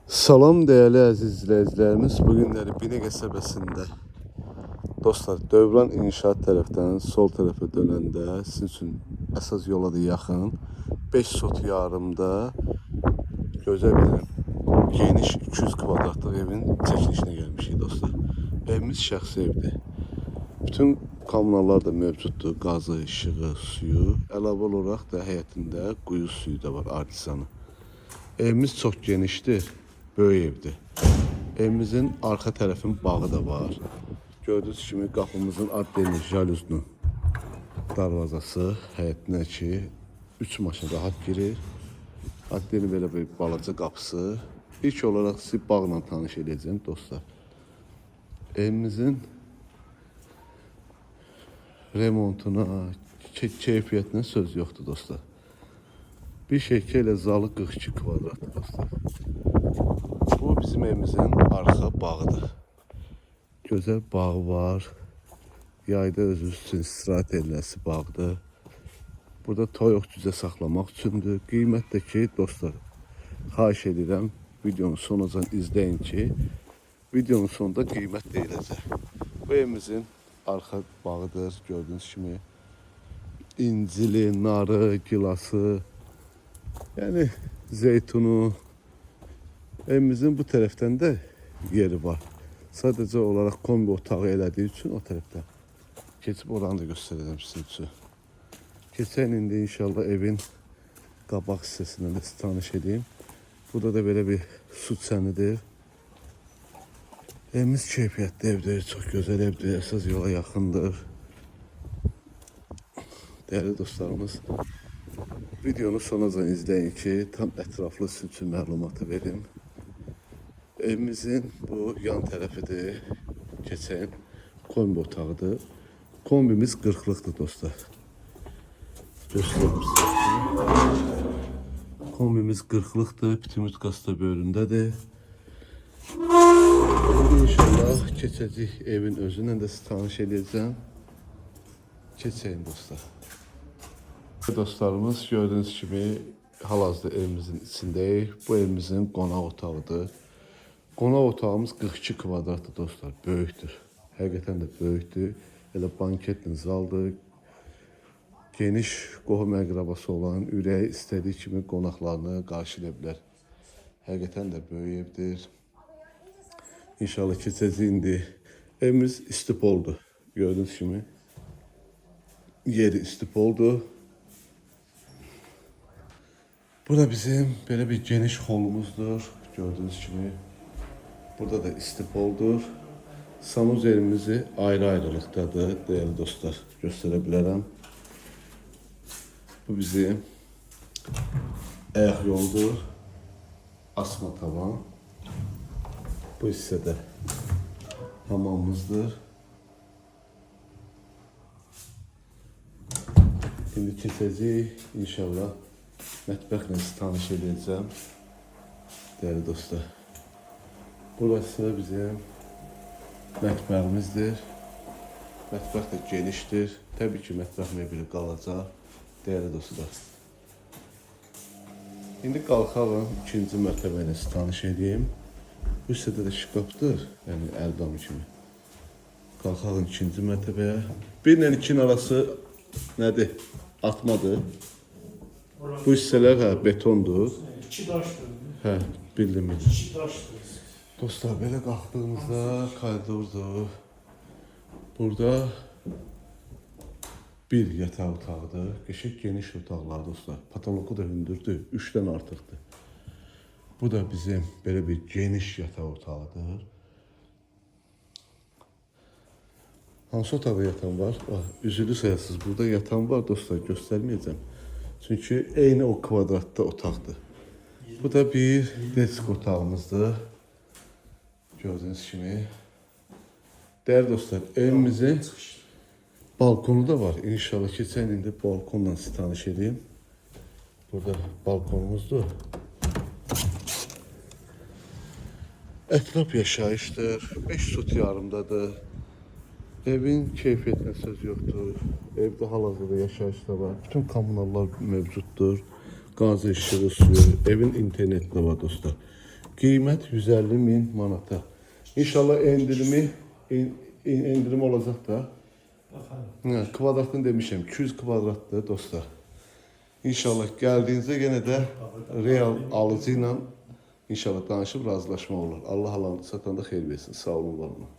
Salam değerli əziz izləyicilərimiz. Bugünləri Binə qəsəbəsində dostlar, Dövran İnşaat tərəfdən sol tərəfə dönəndə sizin üçün əsas yola da yaxın 5 sot yarımda gözəl bir geniş 200 kvadratlıq evin çəkilişinə gəlmişik dostlar. Evimiz şəxsi evdir. Bütün kommunallar da mövcuddur. Qazı, işığı, suyu. Əlavə olaraq da həyətində quyu suyu da var, artizanı. Evimiz çox genişdir. Böyük evdir. Evimizin arxa tərəfin bağı da var. Gördüyünüz kimi qapımızın adeli jaluzlu darvazası həyətinə ki 3 maşın rahat girir. Adeli belə bir balaca qapısı. İlk olaraq sizi bağla tanış edəcəm dostlar. Evimizin remontuna, keyfiyyətinə söz yoxdur dostlar. Bir şəkil ilə zalı 42 kvadratdır dostlar. Bu bizim evimizin arxa bağıdır. Gözəl bağı var. Yayda özünüz üçün istirahət ediləsi bağdır. Burada toyuq cüzə saxlamaq üçündür. Qiymət də ki dostlar, xahiş edirəm videonun sonucan izləyin ki, videonun sonunda qiymət deyiləcək. Bu evimizin arxa bağıdır. Gördüyünüz kimi incili, narı, gilası, yəni zeytunu. Evimizin bu tərəfdən də yeri var. Sadəcə olaraq kombi otağı elədiyi üçün o tərəfdən keçib oranı da göstərəcəm sizin üçün. Keçən indi inşallah evin qabaq hissəsindən də sizi tanış edeyim. Burada da belə bir su çənidir. Evimiz keyfiyyətli evdir, çox gözəl evdir, əsas yola yaxındır. Değerli dostlarımız, videonu sonacan izləyin ki, tam ətraflı sizin üçün məlumatı verim. Evimizin bu yan tərəfidir, keçən kombi otağıdır. Kombimiz 40'lıqdır dostlar. Göstərim sizə. Kombimiz 40'lıqdır, bütün qaz da böyründədir. İnşallah keçəcək evin özünlə də sizi tanış edəcəm. Keçəyin dostlar. Dostlarımız gördüğünüz kimi hal-hazırda evimizin içindəyik. Bu evimizin qonaq otağıdır. Qonaq otağımız 42 kvadratdır dostlar, böyükdür. Həqiqətən də böyükdür. Elə banketli zaldır. Geniş qohum əqrabası olan, ürəyi istədiyi kimi qonaqlarını qarşılaya bilər. Həqiqətən də böyük evdir. İnşallah keçəcək indi. Evimiz istipoldur. Gördüyünüz kimi yeri istipoldur. Burada bizim belə bir geniş holumuzdur. Gördüğünüz kimi burada da istipoldur. Sanuzerimizi ayrı-ayrılıqdadır değerli dostlar. Göstərə bilərəm. Bu bizim ayaq yoldur. Asma tavan. Bu hissədə hamamımızdır. Şimdi keçəcəyik inşallah. Mətbəxlə sizi tanış edəcəm. Değerli dostlar. Burası bizim mətbəximizdir. Mətbəx də genişdir. Təbii ki mətbəx mebeli qalacaq. Değerli dostlar. İndi qalxalım ikinci mərtəbə ilə sizi tanış edeyim. Bu hissədə də şkafdır. Yəni əldamı kimi. Qalxalım ikinci mərtəbəyə. 1 ilə 2'nin arası nədir? Atmadır. Bu hissələr betondur. İki daşdır. Hə, bildim. İki daşdır. Dostlar belə qalxdığımızda koridordur. Burada bir yataq otağıdır. Qəşəng geniş otaqlar dostlar. Patoloqu da hündürdür. 3'dən artıqdır. Bu da bizim belə bir geniş yataq otağıdır. Hansı otaqda yatan var? Üzülü sayasız burada yatan var dostlar, göstərməyəcəm. Çünki eyni o kvadratda otaqdır. Bu da bir desk otağımızdır. Gördüğünüz kimi. Değerli dostlar, evimizin balkonu da var. İnşallah keçən indi balkonla sizi tanış edeyim. Burada balkonumuzdur. Ətraf yaşayışdır. 5 sot yarımdadır. Evin keyfiyyətinə söz yoxdur. Evdə hal-hazırda yaşayış da var. Bütün kommunallar mövcuddur. Qazı, işığı, suyu. Evin interneti də var dostlar. Qiymət 150.000 manata. İnşallah endirim olacaq da. Kvadratını demişəm, 200 kvadratdır dostlar. İnşallah gəldiyinizdə yenə də real alıcı ilə inşallah danışıb razılaşma olur. Allah alanı satanda xeyir versin. Sağ olun, var olun.